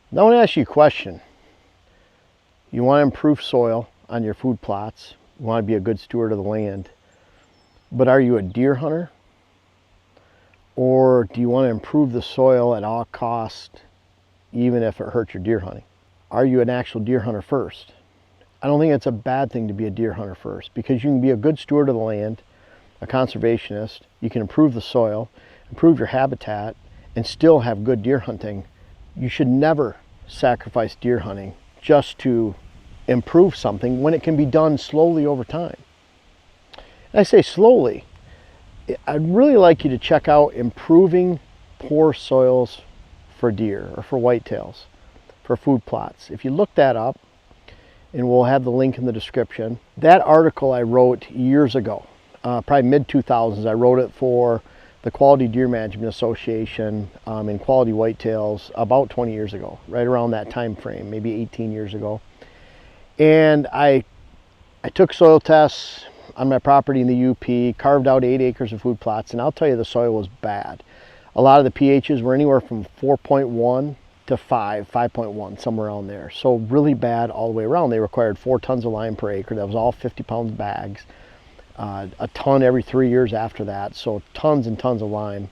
Now I want to ask you a question. You want to improve soil on your food plots. You want to be a good steward of the land. But are you a deer hunter? Or do you want to improve the soil at all costs, even if it hurts your deer hunting? Are you an actual deer hunter first? I don't think it's a bad thing to be a deer hunter first, because you can be a good steward of the land, a conservationist, you can improve the soil, improve your habitat, and still have good deer hunting. You should never sacrifice deer hunting just to improve something when it can be done slowly over time. And I say slowly. I'd really like you to check out improving poor soils for deer or for whitetails, for food plots. If you look that up, and we'll have the link in the description, that article I wrote years ago, probably mid-2000s. I wrote it for the Quality Deer Management Association in Quality Whitetails about 20 years ago, right around that time frame, maybe 18 years ago. And I took soil tests on my property in the UP, carved out 8 acres of food plots, and I'll tell you the soil was bad. A lot of the pHs were anywhere from 4.1 to 5.1, somewhere around there. So really bad all the way around. They required 4 tons of lime per acre. That was all 50-pound bags. A ton every 3 years after that, so tons and tons of lime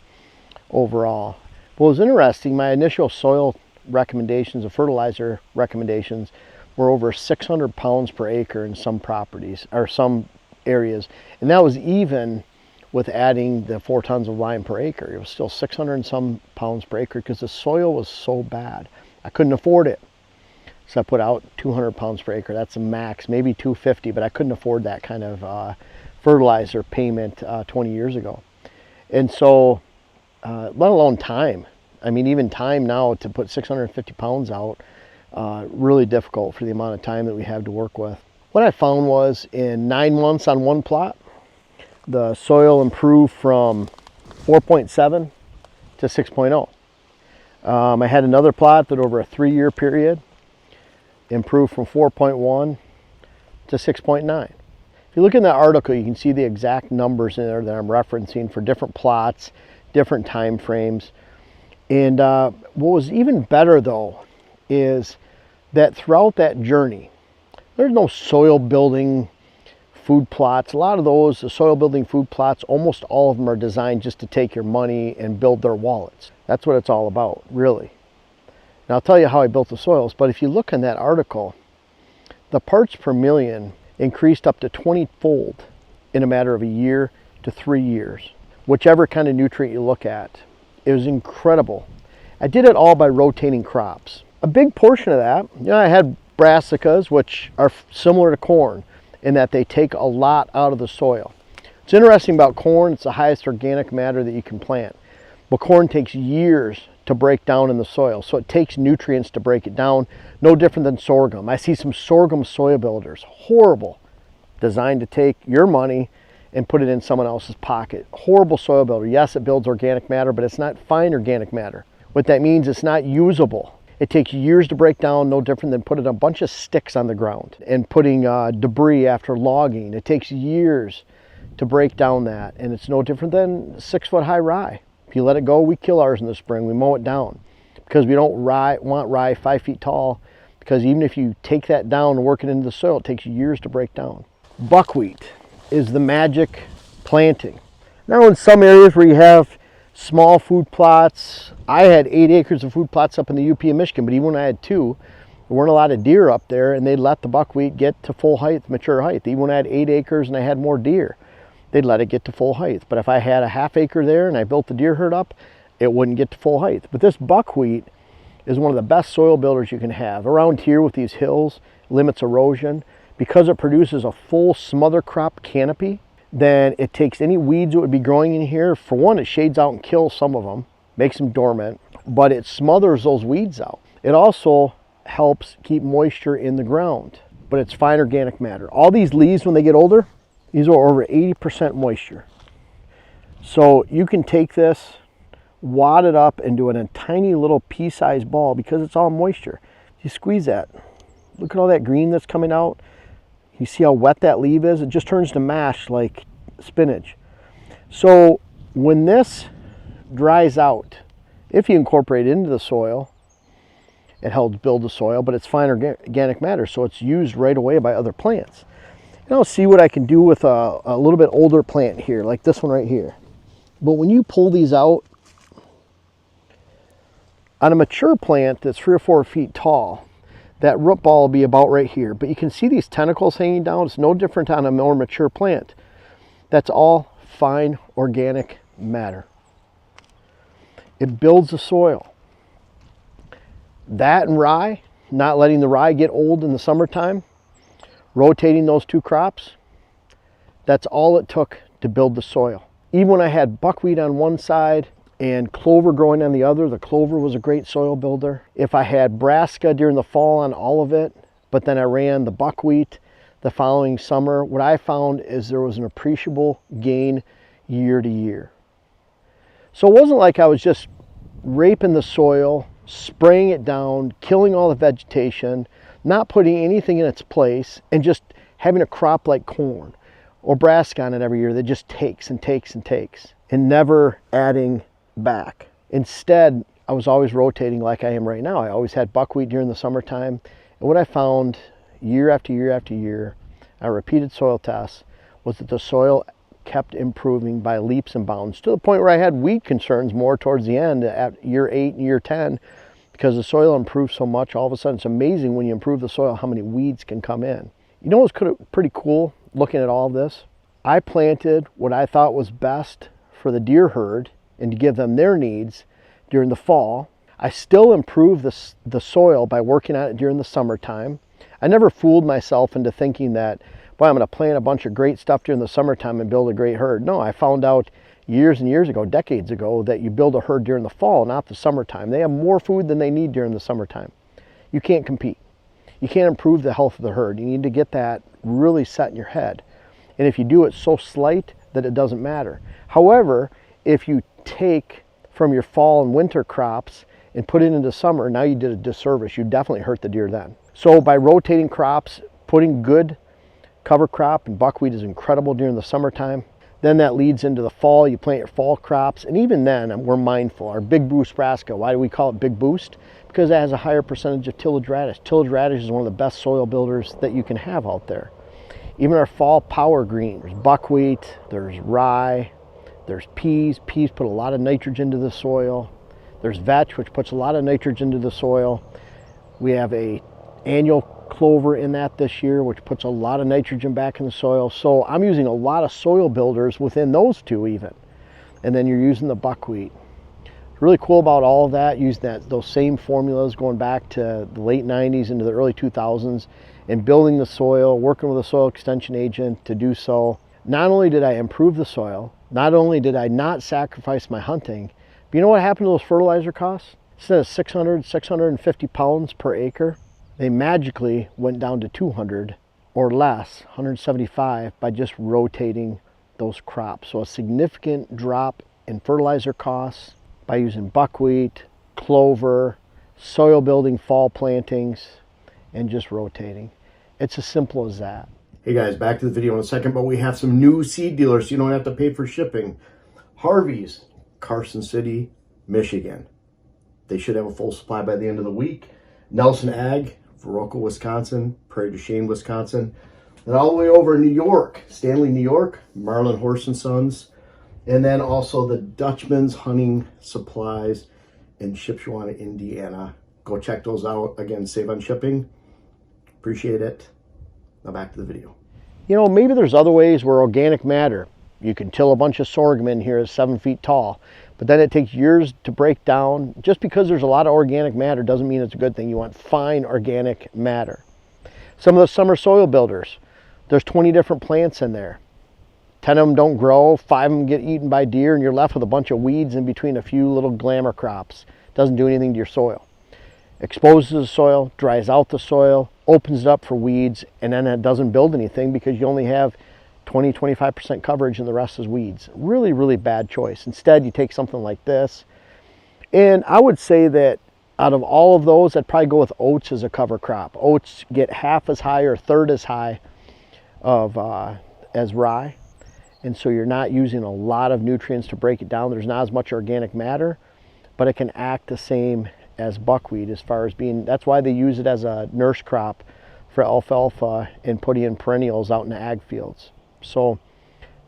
overall. What was interesting, my initial soil recommendations, the fertilizer recommendations, were over 600 pounds per acre in some properties, or some areas, and that was even with adding the 4 tons of lime per acre. It was still 600 and some pounds per acre because the soil was so bad. I couldn't afford it. So I put out 200 pounds per acre. That's a max, maybe 250, but I couldn't afford that kind of fertilizer payment 20 years ago. And so, let alone time. I mean, even time now to put 650 pounds out, really difficult for the amount of time that we have to work with. What I found was in 9 months on one plot, the soil improved from 4.7 to 6.0. I had another plot that over a 3-year period improved from 4.1 to 6.9. If you look in that article, you can see the exact numbers in there that I'm referencing for different plots, different time frames. And what was even better though is that throughout that journey, there's no soil building food plots. A lot of those, the soil building food plots, almost all of them are designed just to take your money and build their wallets. That's what it's all about, really. And I'll tell you how I built the soils, but if you look in that article, the parts per million increased up to 20-fold in a matter of a year to 3 years, whichever kind of nutrient you look at. It was incredible. I did it all by rotating crops. A big portion of that, I had brassicas, which are similar to corn in that they take a lot out of the soil. It's interesting about corn, it's the highest organic matter that you can plant. But corn takes years to break down in the soil, so it takes nutrients to break it down, no different than sorghum. I see some sorghum soil builders, horrible, designed to take your money and put it in someone else's pocket. Horrible soil builder. Yes, it builds organic matter, but it's not fine organic matter. What that means, it's not usable. It takes years to break down, no different than putting a bunch of sticks on the ground and putting debris after logging. It takes years to break down that, and it's no different than 6-foot-high rye. If you let it go, we kill ours in the spring. We mow it down because we don't want rye 5 feet tall, because even if you take that down and work it into the soil, it takes years to break down. Buckwheat is the magic planting. Now in some areas where you have small food plots, I had 8 acres of food plots up in the UP of Michigan, but even when I had 2, there weren't a lot of deer up there, and they'd let the buckwheat get to full height, mature height. Even when I had 8 acres and I had more deer, they'd let it get to full height. But if I had a half acre there and I built the deer herd up, it wouldn't get to full height. But this buckwheat is one of the best soil builders you can have. Around here with these hills, limits erosion. Because it produces a full smother crop canopy, then it takes any weeds that would be growing in here. For one, it shades out and kills some of them, makes them dormant, but it smothers those weeds out. It also helps keep moisture in the ground, but it's fine organic matter. All these leaves, when they get older, these are over 80% moisture. So you can take this, wad it up into a tiny little pea-sized ball because it's all moisture. You squeeze that. Look at all that green that's coming out. You see how wet that leaf is? It just turns to mash like spinach. So when this dries out, if you incorporate it into the soil, It helps build the soil, but it's fine organic matter, so it's used right away by other plants. And I'll see what I can do with a little bit older plant here, like this one right here. But when you pull these out, on a mature plant that's 3 or 4 feet tall, that root ball will be about right here. But you can see these tentacles hanging down. It's no different on a more mature plant. That's all fine organic matter. It builds the soil. That and rye, not letting the rye get old in the summertime, rotating those 2 crops, that's all it took to build the soil. Even when I had buckwheat on one side and clover growing on the other, the clover was a great soil builder. If I had brassica during the fall on all of it, but then I ran the buckwheat the following summer, what I found is there was an appreciable gain year to year. So it wasn't like I was just raping the soil, spraying it down, killing all the vegetation, not putting anything in its place, and just having a crop like corn or brassica on it every year that just takes and takes and takes, and never adding back. Instead, I was always rotating like I am right now. I always had buckwheat during the summertime, and what I found year after year after year, I repeated soil tests, was that the soil kept improving by leaps and bounds, to the point where I had weed concerns more towards the end at year 8 and year 10, because the soil improved so much. All of a sudden, it's amazing when you improve the soil how many weeds can come in. You know what's pretty cool looking at all of this? I planted what I thought was best for the deer herd and to give them their needs during the fall. I still improved the soil by working on it during the summertime. I never fooled myself into thinking that, boy, I'm going to plant a bunch of great stuff during the summertime and build a great herd. No, I found out years and years ago, decades ago, that you build a herd during the fall, not the summertime. They have more food than they need during the summertime. You can't compete. You can't improve the health of the herd. You need to get that really set in your head. And if you do it so slight that it doesn't matter. However, if you take from your fall and winter crops and put it into summer, now you did a disservice. You definitely hurt the deer then. So by rotating crops, putting good cover crop, and buckwheat is incredible during the summertime. Then that leads into the fall. You plant your fall crops, and even then we're mindful. Our big boost brassica, why do we call it big boost? Because it has a higher percentage of tillage radish. Tillage radish is one of the best soil builders that you can have out there. Even our fall power green, there's buckwheat, there's rye, there's peas. Peas put a lot of nitrogen into the soil. There's vetch, which puts a lot of nitrogen into the soil. We have a annual clover in that this year, which puts a lot of nitrogen back in the soil. So I'm using a lot of soil builders within those two even. And then you're using the buckwheat. Really cool about all of that, using those same formulas going back to the late 90s into the early 2000s, and building the soil, working with a soil extension agent to do so. Not only did I improve the soil, not only did I not sacrifice my hunting, but you know what happened to those fertilizer costs? Instead of 650 pounds per acre, they magically went down to 200 or less, 175, by just rotating those crops. So a significant drop in fertilizer costs by using buckwheat, clover, soil building fall plantings, and just rotating. It's as simple as that. Hey guys, back to the video in a second, but we have some new seed dealers so you don't have to pay for shipping. Harvey's, Carson City, Michigan. They should have a full supply by the end of the week. Nelson Ag, Viroqua, Wisconsin, Prairie du Chien, Wisconsin. And all the way over in New York, Stanley, New York, Marlin Horse and Sons. And then also the Dutchman's Hunting Supplies in Shipshewana, Indiana. Go check those out. Again, save on shipping. Appreciate it. Now back to the video. You know, maybe there's other ways where organic matter, you can till a bunch of sorghum in here 7 feet tall, but then it takes years to break down. Just because there's a lot of organic matter doesn't mean it's a good thing. You want fine organic matter. Some of the summer soil builders, there's 20 different plants in there. 10 of them don't grow, 5 of them get eaten by deer, and you're left with a bunch of weeds in between a few little glamour crops. Doesn't do anything to your soil. Exposes the soil, dries out the soil, opens it up for weeds, and then it doesn't build anything because you only have 20-25% coverage and the rest is weeds. Really, really bad choice. Instead, you take something like this. And I would say that out of all of those, I'd probably go with oats as a cover crop. Oats get half as high or a third as high as rye. And so you're not using a lot of nutrients to break it down. There's not as much organic matter, but it can act the same as buckwheat, as far as being, that's why they use it as a nurse crop for alfalfa and putting in perennials out in the ag fields. So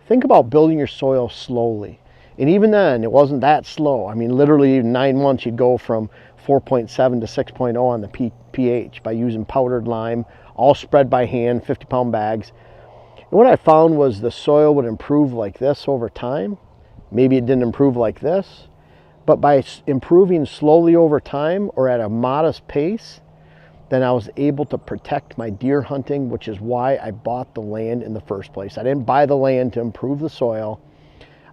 think about building your soil slowly. And even then, it wasn't that slow. I mean, literally 9 months, you'd go from 4.7 to 6.0 on the pH by using powdered lime, all spread by hand, 50-pound bags. And what I found was the soil would improve like this over time. Maybe it didn't improve like this, but by improving slowly over time or at a modest pace, then I was able to protect my deer hunting, which is why I bought the land in the first place. I didn't buy the land to improve the soil.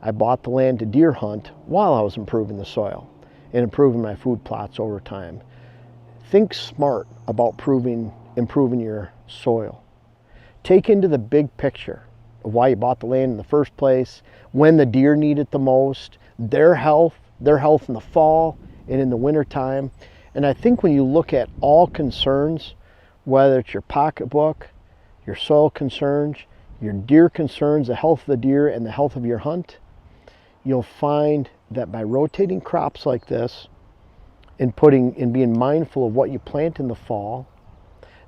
I bought the land to deer hunt while I was improving the soil and improving my food plots over time. Think smart about improving your soil. Take into the big picture of why you bought the land in the first place, when the deer need it the most, their health in the fall and in the winter time. And I think when you look at all concerns, whether it's your pocketbook, your soil concerns, your deer concerns, the health of the deer and the health of your hunt, you'll find that by rotating crops like this and being mindful of what you plant in the fall,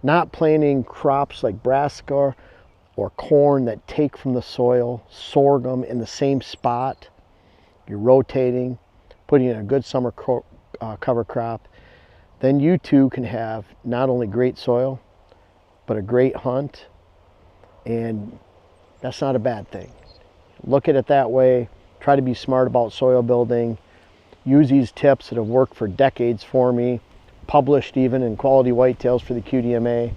not planting crops like brassica or corn that take from the soil, sorghum in the same spot, you're rotating, putting in a good summer cover crop, then you too can have not only great soil, but a great hunt. And that's not a bad thing. Look at it that way. Try to be smart about soil building. Use these tips that have worked for decades for me, published even in Quality Whitetails for the QDMA.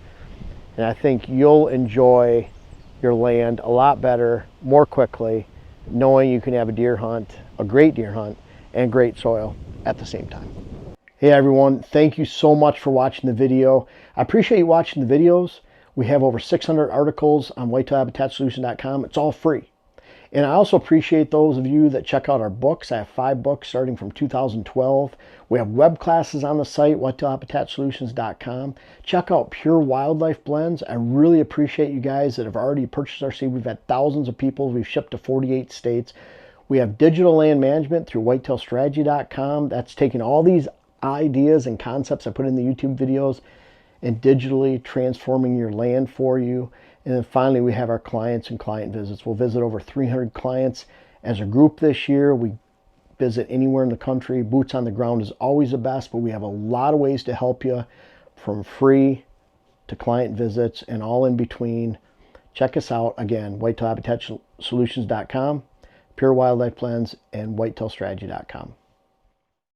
And I think you'll enjoy your land a lot better, more quickly, knowing you can have a deer hunt, a great deer hunt, and great soil at the same time. Hey everyone, thank you so much for watching the video. I appreciate you watching the videos. We have over 600 articles on whitetailhabitatsolutions.com. It's all free. And I also appreciate those of you that check out our books. I have 5 books starting from 2012. We have web classes on the site, whitetailhabitatsolutions.com. Check out Pure Wildlife Blends. I really appreciate you guys that have already purchased our seed. We've had thousands of people. We've shipped to 48 states. We have digital land management through whitetailstrategy.com. That's taking all these ideas and concepts I put in the YouTube videos and digitally transforming your land for you. And then finally, we have our clients and client visits. We'll visit over 300 clients as a group this year. We visit anywhere in the country. Boots on the ground is always the best, but we have a lot of ways to help you, from free to client visits and all in between. Check us out again, whitetailhabitatsolutions.com, Pure Wildlife Blends, and whitetailstrategy.com.